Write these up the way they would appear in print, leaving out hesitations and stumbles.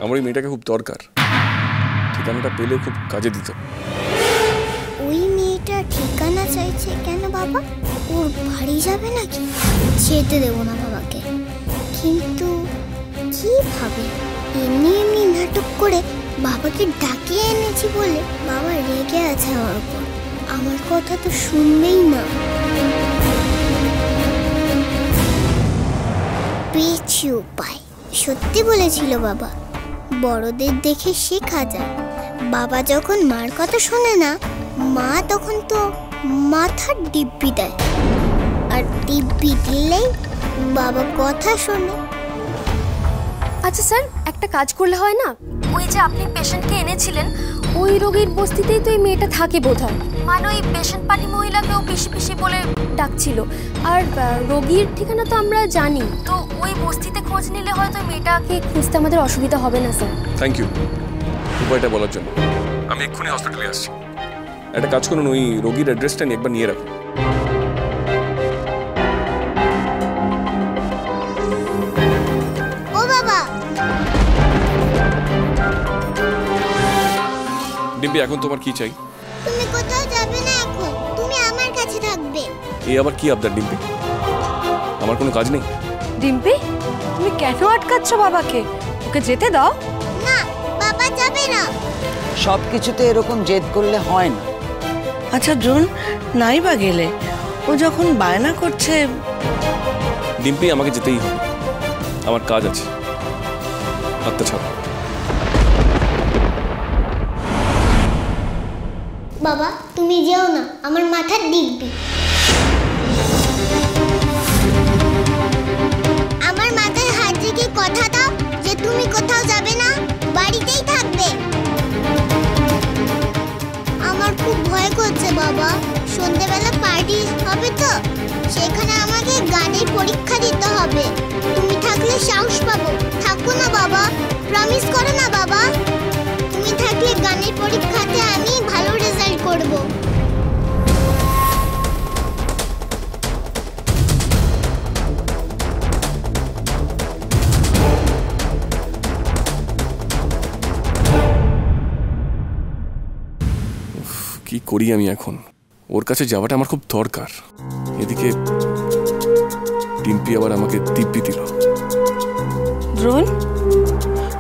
আমার ওই মেয়েটাকে খুব দরকার, ঠিকানাটা পেলে খুব কাজে দিত। ওই মেয়েটা ঠিকানা চাইছে কেন বাবা? ওর বাড়ি যাবে নাকি? যেতে দেবো না বাবাকে। কিন্তু কিভাবে? এমনি এমনি নাটক করে বাবাকে ডাকিয়ে এনেছি বলে বাবা রেগে আছে আমার উপর। আমার কথা তো শুনবেই না। পেয়েছি উপায়। সত্যি বলেছিল বাবা, বড়দের দেখে শেখা যায়। বাবা যখন মার কথা শোনে না, মা তখন তো মাথার দিব্যি দেয়, আর দিব্যি দিলেই বাবা কথা শোনে। আচ্ছা স্যার, একটা কাজ করলে হয় না? ওই যে আপনি পেশেন্টকে এনেছিলেন, ওই রোগীর বস্তিতেই তো এই মেয়েটা থাকে বোধহয়। মানে ওই পেশেন্ট পার্টি মহিলাকেও পিসি পিসি বলে ডাকছিল। আর রোগীর ঠিকানা তো আমরা জানি, তো ওই বস্তিতে খোঁজ নিলে হয়তো মেয়েটাকে খুঁজতে আমাদের অসুবিধা হবে না স্যার। থ্যাংক ইউ উপায়টা বলার জন্য। আমি এক্ষুনি হসপিটালে আসছি। একটা কাজ করুন, ওই রোগীর অ্যাড্রেসটা একবার নিয়ে রাখুন। ও বাবা, ডিম্পি, এখন তোমার কি চাই? তুমি কোথাও যাবে না এখন, তুমি আমার কাছে থাকবে। এই আবার কি আবদার ডিম্পি? আমার কোনো কাজ নেই? ডিম্পি, তুমি কেন আটকাচ্ছ বাবাকে? ওকে যেতে দাও না। বাবা যাবে না। সবকিছুতে এরকম জেদ করলে হয় না। আচ্ছা ড্রোন, নাই বা গেলে? ও যখন বায়না করছে। ডিম্পি, আমাকে যেতেই হবে, আমার কাজ আছে। হাতটা ছাড়ো। বাবা তুমি যেও না, আমার মাথার দিব্যি। আমার মাথায় হাত রেখে কথা দাও যে তুমি কোথাও যাবে না, বাড়িতেই থাকবে। আমার খুব ভয় করছে বাবা। সন্ধ্যেবেলা পার্টি হবে তো, সেখানে আমাকে গানের পরীক্ষা দিতে হবে। তুমি থাকলে সাহস পাবো। থাকো না বাবা, প্রমিস করো না বাবা। তুমি থাকলে গানের পরীক্ষাতে আমি ভালো রেজাল্ট করব। কি করি আমি এখন? ওর কাছে যাওয়াটা আমার খুব দরকার। এদিকে ডিম্পি আবার আমাকে দিব্যি দিল। ড্রোন,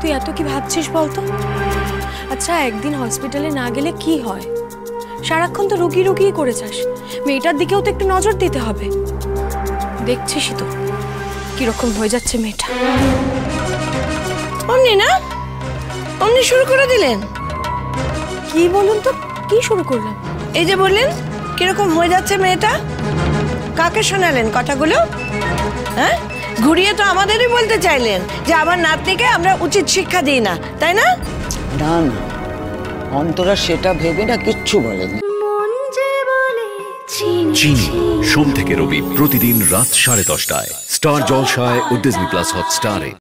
তুই এত কি ভাবছিস বলতো? আচ্ছা, একদিন হসপিটালে না গেলে কি হয়? সারাক্ষণ তো রুগী রুগী করে যাস। মেয়েটার দিকেও তো একটু নজর দিতে হবে। দেখছিসই তো কিরকম হয়ে যাচ্ছে মেয়েটা। অমনি না, অমনি শুরু করে দিলেন। কি বলুন তো, কি শুরু করলাম? এই যে বললেন কিরকম হয়ে যাচ্ছে মেয়েটা, কাকে শোনালেন কথাগুলো? হ্যাঁ, ঘুরিয়ে তো আমাদেরই বলতে চাইলেন যে আমার নাতনিকে আমরা উচিত শিক্ষা দিই না, তাই না? না না, অন্তরা সেটা ভেবে না কিচ্ছু বলেনি। চিনি সোম থেকে রবি প্রতিদিন রাত 10:30টায় স্টার জলসায় ও ডিজনি প্লাস হটস্টারে।